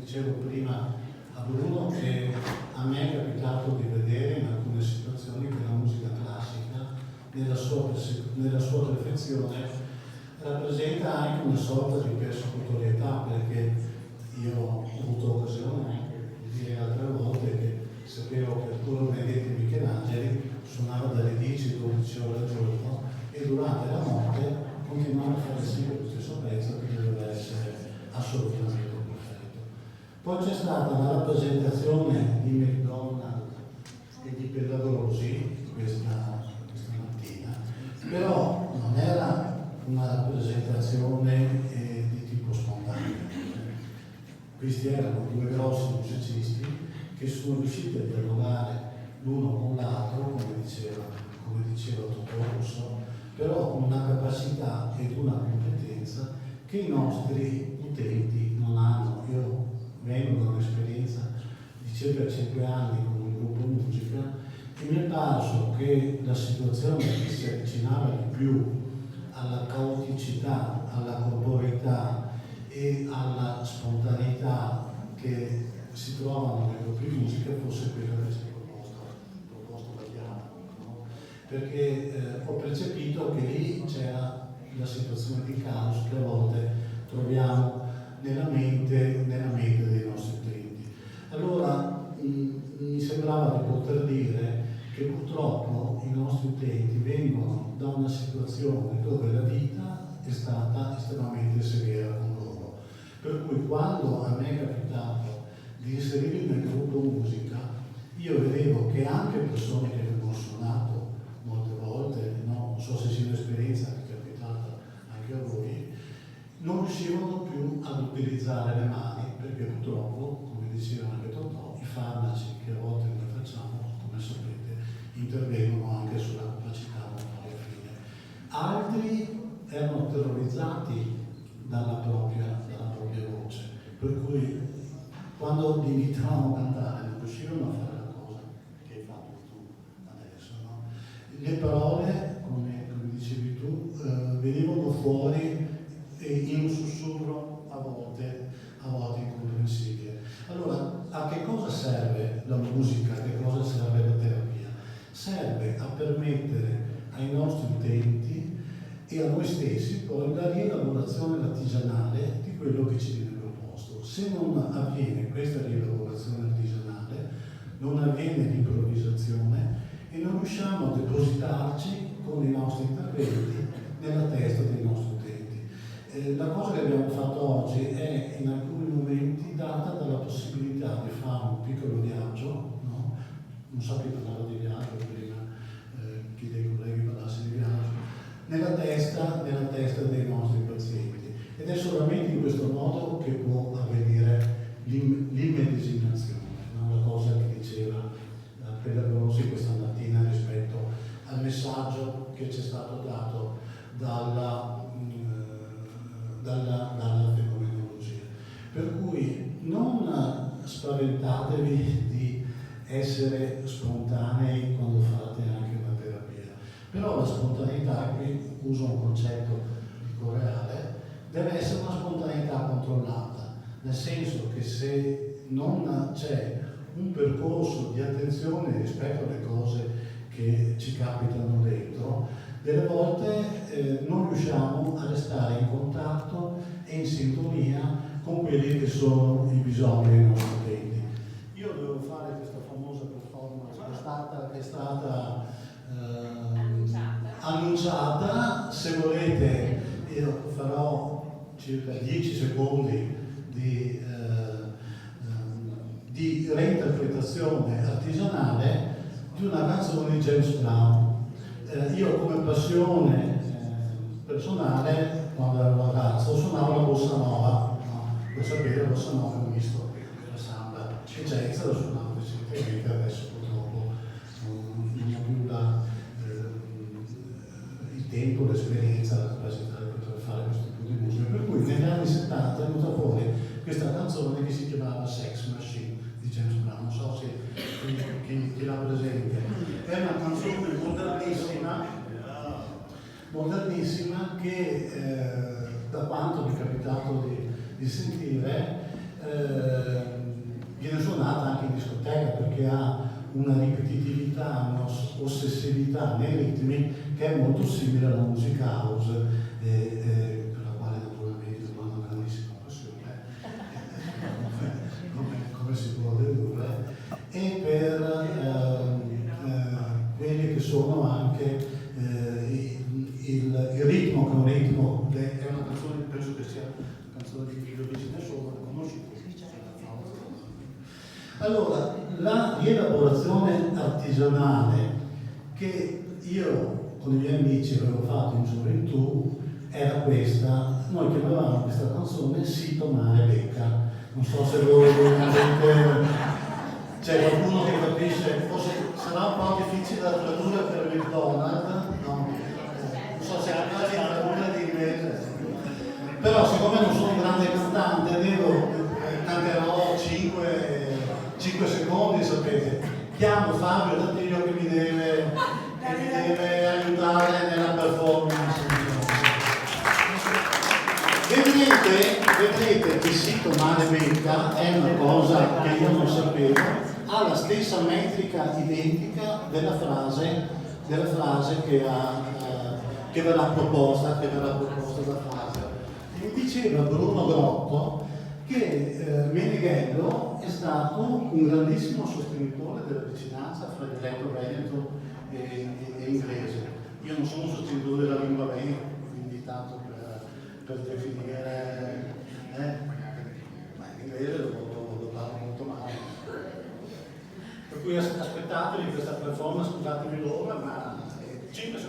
dicevo prima a Bruno, che a me è capitato di vedere in alcune situazioni che la musica classica, nella sua perfezione, rappresenta anche una sorta di persecutorietà, perché io ho avuto occasione anche di dire altre volte che sapevo che Arturo Benedetti Michelangeli suonava dalle 10-12 ore al giorno e durante la notte continuava a fare sempre lo stesso pezzo che doveva essere assolutamente perfetto. Poi c'è stata la rappresentazione di McDonald e di Pellavorosi questa mattina, però non era una rappresentazione di tipo spontaneo. Questi erano due grossi musicisti che sono riusciti a dialogare l'uno con l'altro, come diceva Totò Russo, però con una capacità ed una competenza che i nostri utenti non hanno. Io vengo da un'esperienza di circa 5 anni con un gruppo musica e mi è parso che la situazione che si avvicinava di più alla caoticità, alla corporeità e alla spontaneità che si trovano nei gruppi di musica fosse quella che si è proposto da Chiara, no? Perché ho percepito che lì c'era la situazione di caos che a volte troviamo nella mente dei nostri utenti. Allora mi sembrava di poter dire che purtroppo i nostri utenti vengono da una situazione dove la vita è stata estremamente severa con loro. Per cui quando a me è capitato di inserirli nel gruppo musica, io vedevo che anche persone che avevano suonato molte volte, no? Non so se sia un'esperienza che è capitata anche a voi, non riuscivano più ad utilizzare le mani, perché purtroppo, come diceva anche Totò, i farmaci che a volte noi facciamo, come sapete, intervengono anche sulla capacità motoria fine. Altri erano terrorizzati dalla propria voce, per cui quando li invitavamo a cantare non riuscivano a fare la cosa che hai fatto tu adesso, no? Le parole, come dicevi tu, venivano fuori in un sussurro a volte incomprensibile. Allora, a che cosa serve la musica? A che cosa serve la terapia? Serve a permettere ai nostri utenti e a noi stessi poi la rielaborazione artigianale di quello che ci viene proposto. Se non avviene questa rielaborazione artigianale, non avviene l'improvvisazione e non riusciamo a depositarci con i nostri interventi nella testa dei nostri utenti. La cosa che abbiamo fatto oggi è in alcuni momenti data dalla possibilità di fare un piccolo viaggio, no? Non so chi parlava di viaggio prima, chi dei colleghi parlasse di viaggio, nella testa dei nostri pazienti. Ed è solamente in questo modo che può avvenire l'immedesimazione, no? La cosa che diceva Pellavorosi questa mattina rispetto al messaggio che ci è stato dato dalla fenomenologia. Per cui non spaventatevi di essere spontanei quando fate anche una terapia, però la spontaneità, qui uso un concetto correale, deve essere una spontaneità controllata, nel senso che se non c'è un percorso di attenzione rispetto alle cose che ci capitano dentro, delle volte non riusciamo a restare in contatto e in sintonia con quelli che sono i bisogni dei nostri utenti. Io devo fare questa famosa performance che è stata annunciata. Se volete io farò circa 10 secondi di reinterpretazione artigianale di una canzone di James Brown. Io come passione personale, quando ero ragazzo, suonavo la bossa nova, no? Per sapere, la bossa nova è un misto tra samba e jazz, lo suonavo recentemente, adesso purtroppo non ho più il tempo, l'esperienza, la capacità di poter fare questo tipo di musica. Per cui negli anni 70 è venuta fuori questa canzone che si chiamava Sex Machine di James Brown, non so se chi l'ha presente. È una canzone modernissima che da quanto mi è capitato di sentire una ripetitività, un'ossessività nei ritmi che è molto simile alla musica house, per la quale naturalmente non ho una grandissima passione, come si può dedurre, e per quelli che sono anche il ritmo, che è un ritmo, è una canzone, penso che sia una canzone di origine solo, la conosci? Allora, la rielaborazione artigianale che io con i miei amici avevo fatto in gioventù era questa. Noi chiamavamo questa canzone Sito Mare Becca. Non so se voi avete... C'è qualcuno che capisce, forse sarà un po' difficile da tradurre per il Donald, no? Non so se è capace di tradurre di inglese. Però siccome non sono un grande cantante, canterò 5 secondi, sapete. Chiamo Fabio D'Attilio che mi deve aiutare nella performance. Vedrete che Sito Mare Becca è una cosa che io non sapevo, ha la stessa metrica identica della frase che verrà proposta da Fabio. Mi diceva Bruno Grotto che Meneghello è stato un grandissimo sostenitore della vicinanza fra dialetto veneto e inglese. Io non sono un sostenitore della lingua veneta, quindi tanto per definire, ma l'inglese lo parlo molto male. Per cui aspettatevi questa performance, scusatemi l'ora, ma 5 secondi.